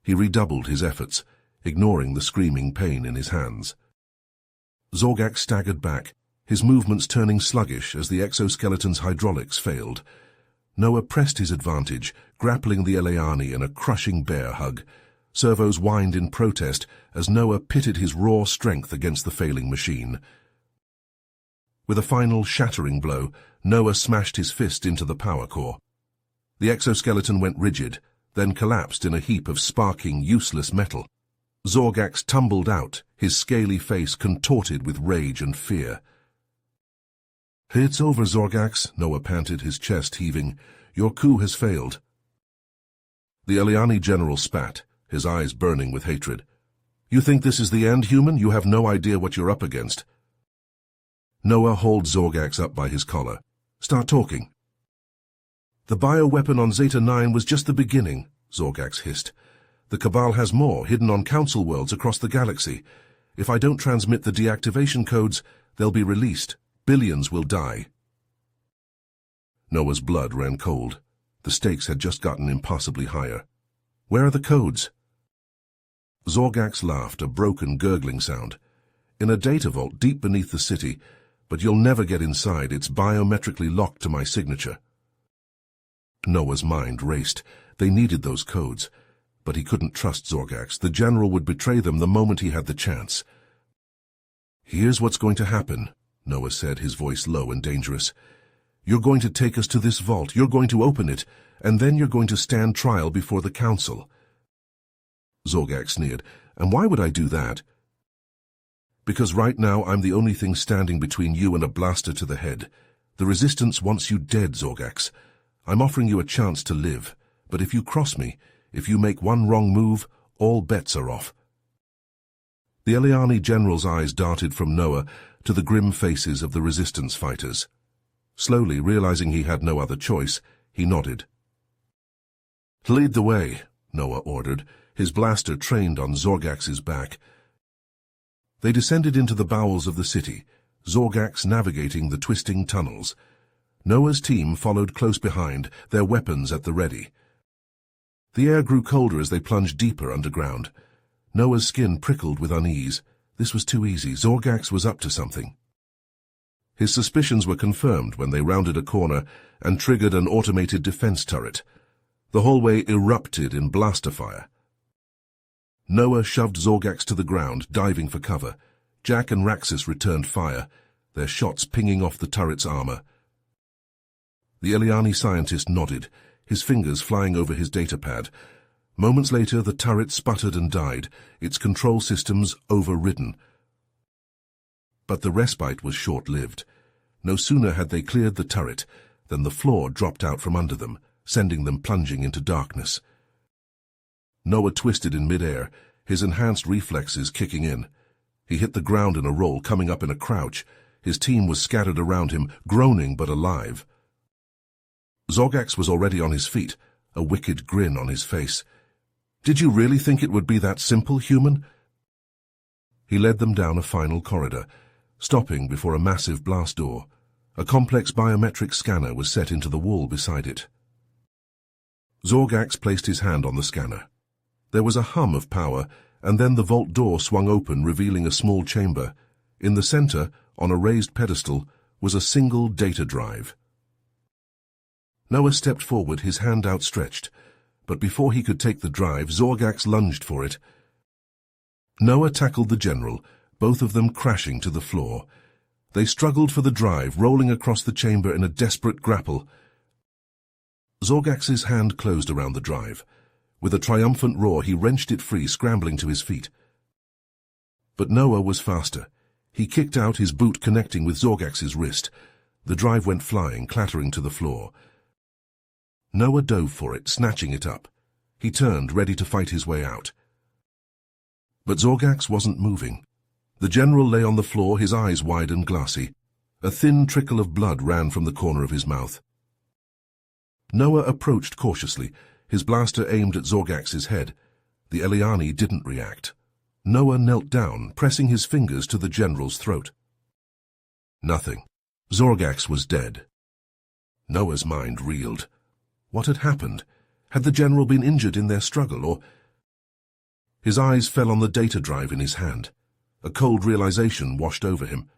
Speaker 1: He redoubled his efforts, ignoring the screaming pain in his hands. Zorgax staggered back, his movements turning sluggish as the exoskeleton's hydraulics failed. Noah pressed his advantage, grappling the Eliani in a crushing bear hug. Servos whined in protest as Noah pitted his raw strength against the failing machine. With a final shattering blow, Noah smashed his fist into the power core. The exoskeleton went rigid, then collapsed in a heap of sparking, useless metal. Zorgax tumbled out, his scaly face contorted with rage and fear. "It's over, Zorgax," Noah panted, his chest heaving. "Your coup has failed." The Eliani general spat, his eyes burning with hatred. "You think this is the end, human? You have no idea what you're up against." Noah hauled Zorgax up by his collar. "Start talking." "The bioweapon on Zeta 9 was just the beginning," Zorgax hissed. "The Cabal has more, hidden on council worlds across the galaxy. If I don't transmit the deactivation codes, they'll be released. Billions will die." Noah's blood ran cold. The stakes had just gotten impossibly higher. "Where are the codes?" Zorgax laughed, a broken, gurgling sound. "In a data vault deep beneath the city, but you'll never get inside. It's biometrically locked to my signature." Noah's mind raced. They needed those codes. But he couldn't trust Zorgax. The general would betray them the moment he had the chance. "Here's what's going to happen," Noah said, his voice low and dangerous. "You're going to take us to this vault, you're going to open it, and then you're going to stand trial before the council." Zorgax sneered. "And why would I do that?" "Because right now I'm the only thing standing between you and a blaster to the head. The Resistance wants you dead, Zorgax. I'm offering you a chance to live, but if you cross me, if you make one wrong move, all bets are off." The Eliani general's eyes darted from Noah to the grim faces of the Resistance fighters. Slowly, realizing he had no other choice, he nodded. "Lead the way," Noah ordered, his blaster trained on Zorgax's back. They descended into the bowels of the city, Zorgax navigating the twisting tunnels. Noah's team followed close behind, their weapons at the ready. The air grew colder as they plunged deeper underground. Noah's skin prickled with unease. This was too easy. Zorgax was up to something. His suspicions were confirmed when they rounded a corner and triggered an automated defense turret. The hallway erupted in blaster fire. Noah shoved Zorgax to the ground, diving for cover. Jack and Raxus returned fire, their shots pinging off the turret's armor. The Eliani scientist nodded, his fingers flying over his datapad. Moments later, the turret sputtered and died, its control systems overridden. But the respite was short-lived. No sooner had they cleared the turret than the floor dropped out from under them, sending them plunging into darkness. Noah twisted in midair, his enhanced reflexes kicking in. He hit the ground in a roll, coming up in a crouch. His team was scattered around him, groaning but alive. Zorgax was already on his feet, a wicked grin on his face. "Did you really think it would be that simple, human?" He led them down a final corridor, stopping before a massive blast door. A complex biometric scanner was set into the wall beside it. Zorgax placed his hand on the scanner. There was a hum of power, and then the vault door swung open, revealing a small chamber. In the center, on a raised pedestal, was a single data drive. Noah stepped forward, his hand outstretched, but before he could take the drive, Zorgax lunged for it. Noah tackled the general, both of them crashing to the floor. They struggled for the drive, rolling across the chamber in a desperate grapple. Zorgax's hand closed around the drive. With a triumphant roar, he wrenched it free, scrambling to his feet. But Noah was faster. He kicked out, his boot connecting with Zorgax's wrist. The drive went flying, clattering to the floor. Noah dove for it, snatching it up. He turned, ready to fight his way out. But Zorgax wasn't moving. The general lay on the floor, his eyes wide and glassy. A thin trickle of blood ran from the corner of his mouth. Noah approached cautiously, his blaster aimed at Zorgax's head. The Eliani didn't react. Noah knelt down, pressing his fingers to the general's throat. Nothing. Zorgax was dead. Noah's mind reeled. What had happened? Had the general been injured in their struggle, or... His eyes fell on the data drive in his hand. A cold realization washed over him.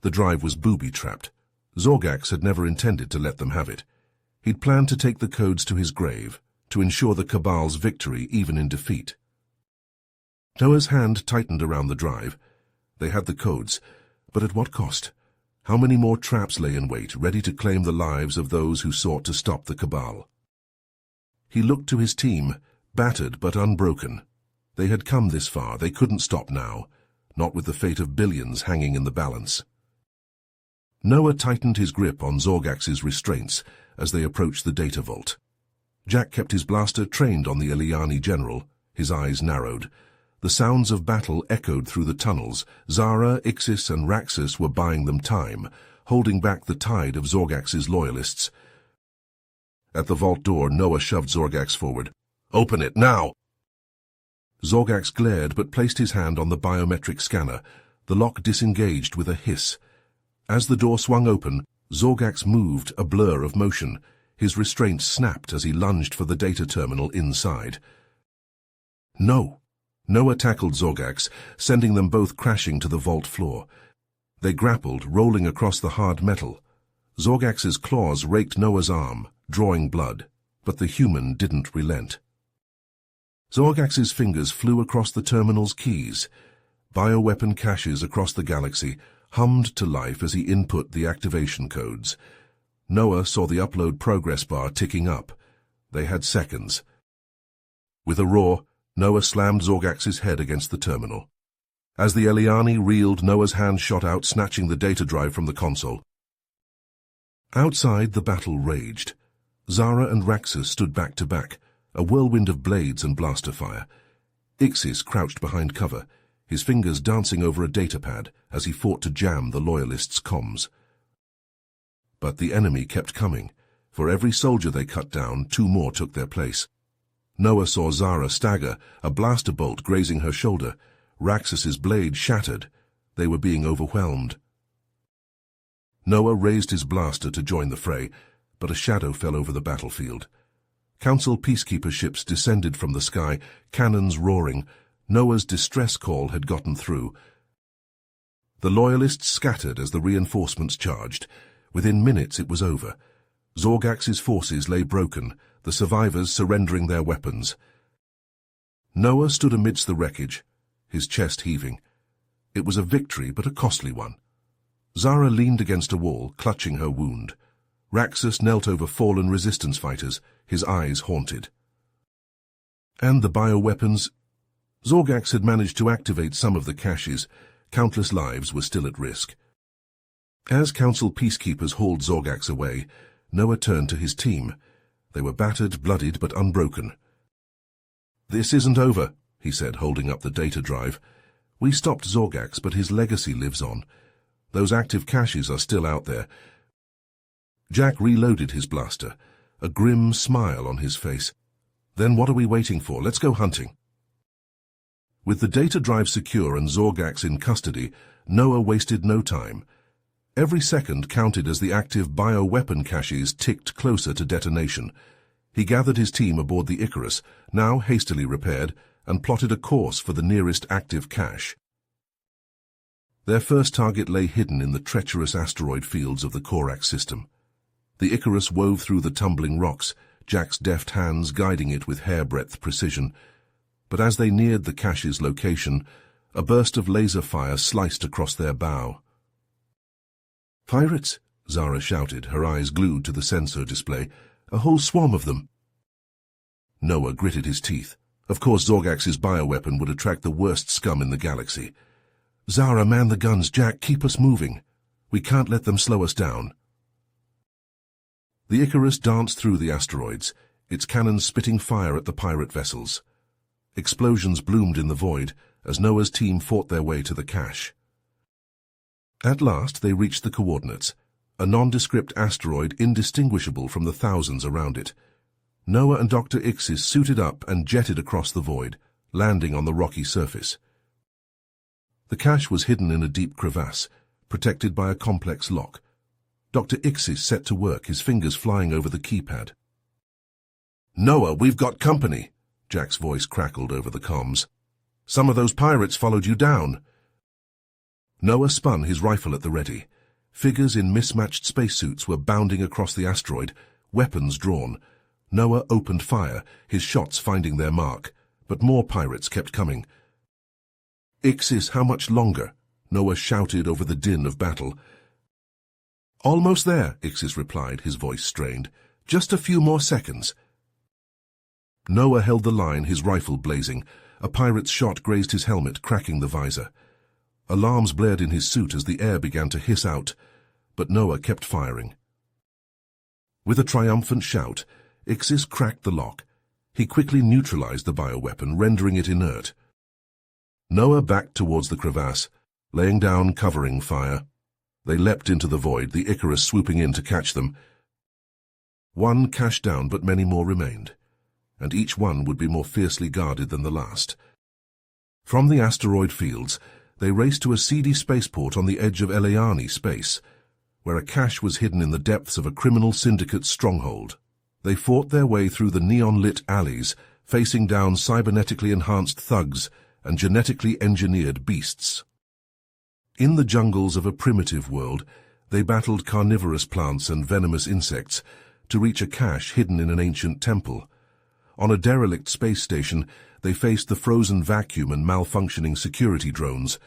Speaker 1: The drive was booby-trapped. Zorgax had never intended to let them have it. He'd planned to take the codes to his grave, to ensure the Cabal's victory even in defeat. Noah's hand tightened around the drive. They had the codes, but at what cost? How many more traps lay in wait, ready to claim the lives of those who sought to stop the Cabal? He looked to his team, battered but unbroken. They had come this far, they couldn't stop now, not with the fate of billions hanging in the balance. Noah tightened his grip on Zorgax's restraints as they approached the data vault. Jack kept his blaster trained on the Eliani general, his eyes narrowed. The sounds of battle echoed through the tunnels. Zara, Ixis, and Raxus were buying them time, holding back the tide of Zorgax's loyalists. At the vault door, Noah shoved Zorgax forward. "Open it, now!" Zorgax glared but placed his hand on the biometric scanner. The lock disengaged with a hiss. As the door swung open, Zorgax moved, a blur of motion. His restraints snapped as he lunged for the data terminal inside. No! Noah tackled Zorgax, sending them both crashing to the vault floor. They grappled, rolling across the hard metal. Zorgax's claws raked Noah's arm, drawing blood, but the human didn't relent. Zorgax's fingers flew across the terminal's keys. Bioweapon caches across the galaxy hummed to life as he input the activation codes. Noah saw the upload progress bar ticking up. They had seconds. With a roar, Noah slammed Zorgax's head against the terminal. As the Eliani reeled, Noah's hand shot out, snatching the data drive from the console. Outside, the battle raged. Zara and Raxus stood back to back, a whirlwind of blades and blaster fire. Ixis crouched behind cover, his fingers dancing over a datapad as he fought to jam the Loyalists' comms. But the enemy kept coming. For every soldier they cut down, 2 more took their place. Noah saw Zara stagger, a blaster bolt grazing her shoulder. Raxus's blade shattered. They were being overwhelmed. Noah raised his blaster to join the fray, but a shadow fell over the battlefield. Council peacekeeper ships descended from the sky, cannons roaring. Noah's distress call had gotten through. The Loyalists scattered as the reinforcements charged. Within minutes it was over. Zorgax's forces lay broken, the survivors surrendering their weapons. Noah stood amidst the wreckage, his chest heaving. It was a victory, but a costly one. Zara leaned against a wall, clutching her wound. Raxus knelt over fallen resistance fighters, his eyes haunted. And the bioweapons? Zorgax had managed to activate some of the caches. Countless lives were still at risk. As Council peacekeepers hauled Zorgax away, Noah turned to his team. They were battered, bloodied, but unbroken. "This isn't over," he said, holding up the data drive. "We stopped Zorgax, but his legacy lives on. Those active caches are still out there." Jack reloaded his blaster, a grim smile on his face. "Then what are we waiting for? Let's go hunting." With the data drive secure and Zorgax in custody, Noah wasted no time. Every second counted as the active bioweapon caches ticked closer to detonation. He gathered his team aboard the Icarus, now hastily repaired, and plotted a course for the nearest active cache. Their first target lay hidden in the treacherous asteroid fields of the Korak system. The Icarus wove through the tumbling rocks, Jack's deft hands guiding it with hair-breadth precision. But as they neared the cache's location, a burst of laser fire sliced across their bow. "Pirates!" Zara shouted, her eyes glued to the sensor display. "A whole swarm of them!" Noah gritted his teeth. Of course Zorgax's bioweapon would attract the worst scum in the galaxy. "Zara, man the guns. Jack, keep us moving. We can't let them slow us down." The Icarus danced through the asteroids, its cannons spitting fire at the pirate vessels. Explosions bloomed in the void as Noah's team fought their way to the cache. At last they reached the coordinates, a nondescript asteroid indistinguishable from the thousands around it. Noah and Dr. Ixis suited up and jetted across the void, landing on the rocky surface. The cache was hidden in a deep crevasse, protected by a complex lock. Dr. Ixis set to work, his fingers flying over the keypad. "Noah, we've got company," Jack's voice crackled over the comms. "Some of those pirates followed you down." Noah spun, his rifle at the ready. Figures in mismatched spacesuits were bounding across the asteroid, weapons drawn. Noah opened fire, his shots finding their mark, but more pirates kept coming. "Ixis, how much longer?" Noah shouted over the din of battle. "Almost there," Ixis replied, his voice strained. "Just a few more seconds." Noah held the line, his rifle blazing. A pirate's shot grazed his helmet, cracking the visor. Alarms blared in his suit as the air began to hiss out, but Noah kept firing. With a triumphant shout, Ixis cracked the lock. He quickly neutralized the bioweapon, rendering it inert. Noah backed towards the crevasse, laying down covering fire. They leapt into the void, the Icarus swooping in to catch them. One cashed down, but many more remained, and each one would be more fiercely guarded than the last. From the asteroid fields, they raced to a seedy spaceport on the edge of Eliani space, where a cache was hidden in the depths of a criminal syndicate stronghold. They fought their way through the neon-lit alleys, facing down cybernetically enhanced thugs and genetically engineered beasts. In the jungles of a primitive world, they battled carnivorous plants and venomous insects to reach a cache hidden in an ancient temple. On a derelict space station, they faced the frozen vacuum and malfunctioning security drones.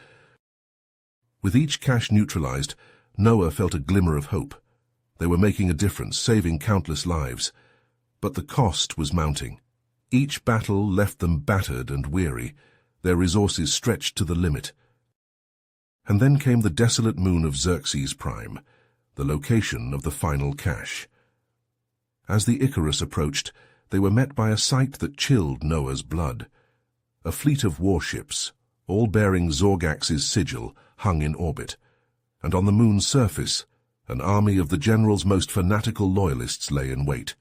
Speaker 1: With each cache neutralized, Noah felt a glimmer of hope. They were making a difference, saving countless lives. But the cost was mounting. Each battle left them battered and weary, their resources stretched to the limit. And then came the desolate moon of Xerxes Prime, the location of the final cache. As the Icarus approached, they were met by a sight that chilled Noah's blood. A fleet of warships, all bearing Zorgax's sigil, hung in orbit, and on the moon's surface, An army of the general's most fanatical loyalists lay in wait.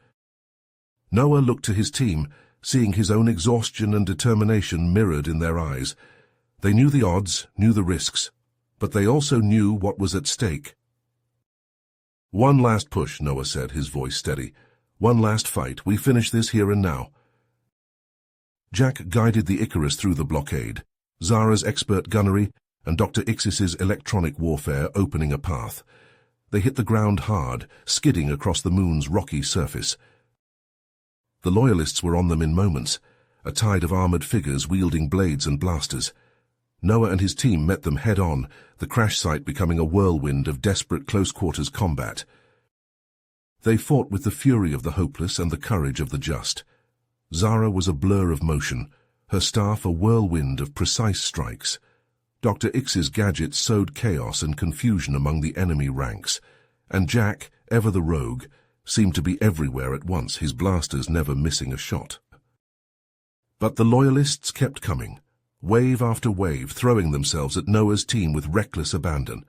Speaker 1: Noah looked to his team, seeing his own exhaustion and determination mirrored in their eyes. They knew the odds, knew the risks, but they also knew what was at stake. "One last push," Noah said, his voice steady. "One last fight. We finish this here and now." Jack guided the Icarus through the blockade, Zara's expert gunnery and Dr. Ixis's electronic warfare opening a path. They hit the ground hard, skidding across the moon's rocky surface. The Loyalists were on them in moments, a tide of armored figures wielding blades and blasters. Noah and his team met them head-on, the crash site becoming a whirlwind of desperate close-quarters combat. They fought with the fury of the hopeless and the courage of the just. Zara was a blur of motion, her staff a whirlwind of precise strikes. Dr. Ix's gadgets sowed chaos and confusion among the enemy ranks, and Jack, ever the rogue, seemed to be everywhere at once, his blasters never missing a shot. But the Loyalists kept coming, wave after wave, throwing themselves at Noah's team with reckless abandon.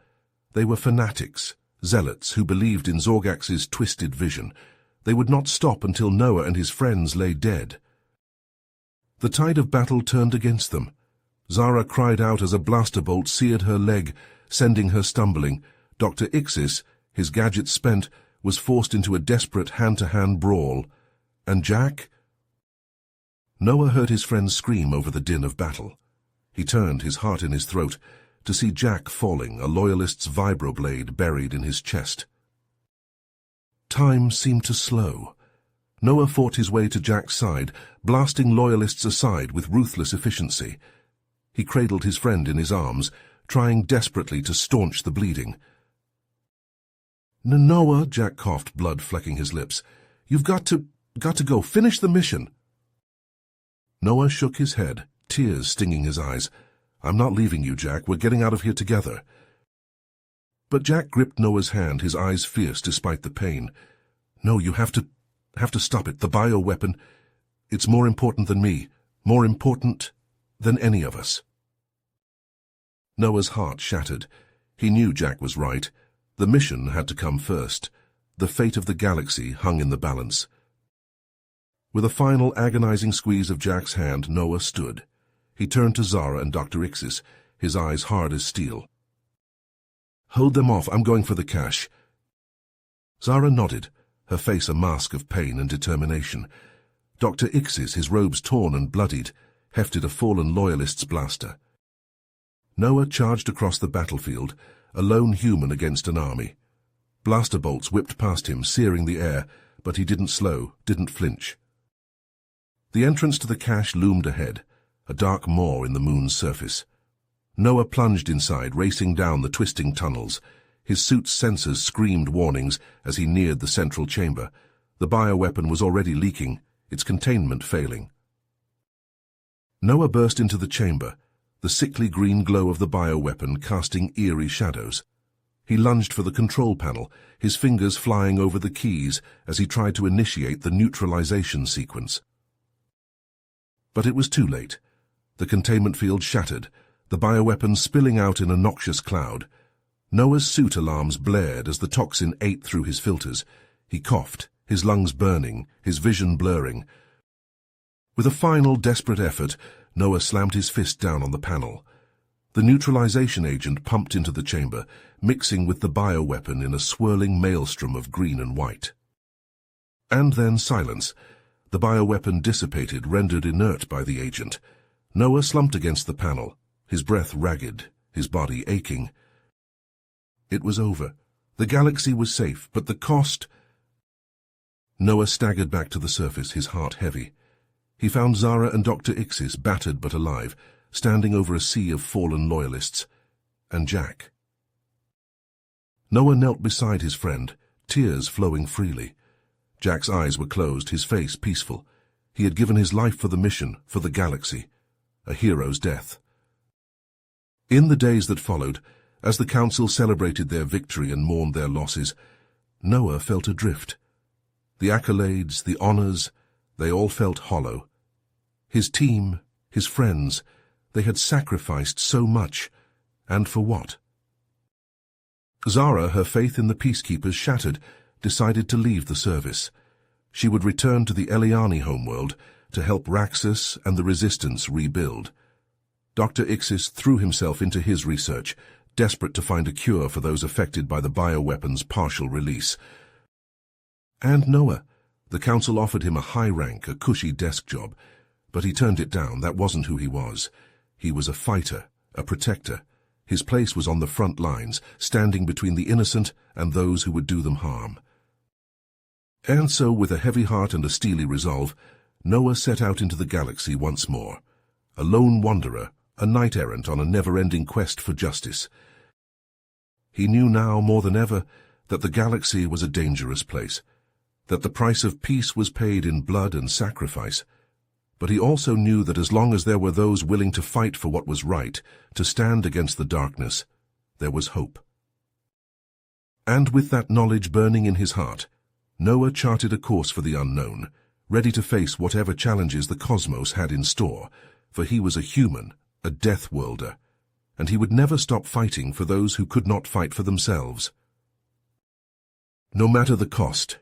Speaker 1: They were fanatics, zealots who believed in Zorgax's twisted vision. They would not stop until Noah and his friends lay dead. The tide of battle turned against them. Zara cried out as a blaster bolt seared her leg, sending her stumbling. Dr. Ixis, his gadgets spent, was forced into a desperate hand-to-hand brawl. And Jack? Noah heard his friends scream over the din of battle. He turned, his heart in his throat, to see Jack falling, a Loyalist's vibroblade buried in his chest. Time seemed to slow. Noah fought his way to Jack's side, blasting Loyalists aside with ruthless efficiency. He cradled his friend in his arms, trying desperately to staunch the bleeding. "Noah," Jack coughed, blood flecking his lips. "You've got to go. Finish the mission." Noah shook his head, tears stinging his eyes. "I'm not leaving you, Jack. We're getting out of here together." But Jack gripped Noah's hand, his eyes fierce despite the pain. "No, you have to stop it. The bioweapon, it's more important than me, more important than any of us." Noah's heart shattered. He knew Jack was right. The mission had to come first. The fate of the galaxy hung in the balance. With a final agonizing squeeze of Jack's hand, Noah stood. He turned to Zara and Dr. Ixis, his eyes hard as steel. "Hold them off. I'm going for the cache." Zara nodded, her face a mask of pain and determination. Dr. Ixis, his robes torn and bloodied, hefted a fallen Loyalist's blaster. Noah charged across the battlefield, a lone human against an army. Blaster bolts whipped past him, searing the air, but he didn't slow, didn't flinch. The entrance to the cache loomed ahead, a dark maw in the moon's surface. Noah plunged inside, racing down the twisting tunnels. His suit's sensors screamed warnings as he neared the central chamber. The bioweapon was already leaking, its containment failing. Noah burst into the chamber, the sickly green glow of the bioweapon casting eerie shadows. He lunged for the control panel, his fingers flying over the keys as he tried to initiate the neutralization sequence. But it was too late. The containment field shattered, the bioweapon spilling out in a noxious cloud. Noah's suit alarms blared as the toxin ate through his filters. He coughed, his lungs burning, his vision blurring. With a final desperate effort, Noah slammed his fist down on the panel. The neutralization agent pumped into the chamber, mixing with the bioweapon in a swirling maelstrom of green and white. And then silence. The bioweapon dissipated, rendered inert by the agent. Noah slumped against the panel, his breath ragged, his body aching. It was over. The galaxy was safe, but the cost... Noah staggered back to the surface, his heart heavy. He found Zara and Dr. Ixis, battered but alive, standing over a sea of fallen Loyalists. And Jack. Noah knelt beside his friend, tears flowing freely. Jack's eyes were closed, his face peaceful. He had given his life for the mission, for the galaxy. A hero's death. In the days that followed, as the Council celebrated their victory and mourned their losses, Noah felt adrift. The accolades, the honors, they all felt hollow. His team, his friends, they had sacrificed so much, and for what? Zara, her faith in the peacekeepers shattered, decided to leave the service. She would return to the Eliani homeworld to help Raxus and the Resistance rebuild. Dr. Ixis threw himself into his research, desperate to find a cure for those affected by the bioweapon's partial release. And Noah. The council offered him a high rank, a cushy desk job, but he turned it down. That wasn't who he was. He was a fighter, a protector. His place was on the front lines, standing between the innocent and those who would do them harm. And so, with a heavy heart and a steely resolve, Noah set out into the galaxy once more, a lone wanderer, a knight-errant on a never-ending quest for justice. He knew now more than ever that the galaxy was a dangerous place, that the price of peace was paid in blood and sacrifice, but he also knew that as long as there were those willing to fight for what was right, to stand against the darkness, there was hope. And with that knowledge burning in his heart, Noah charted a course for the unknown, ready to face whatever challenges the cosmos had in store, for he was a human, a DeathWorlder, and he would never stop fighting for those who could not fight for themselves. No matter the cost.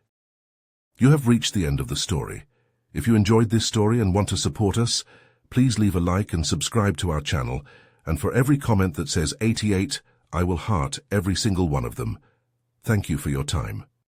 Speaker 1: You have reached the end of the story. If you enjoyed this story and want to support us, please leave a like and subscribe to our channel, and for every comment that says 88, I will heart every single one of them. Thank you for your time.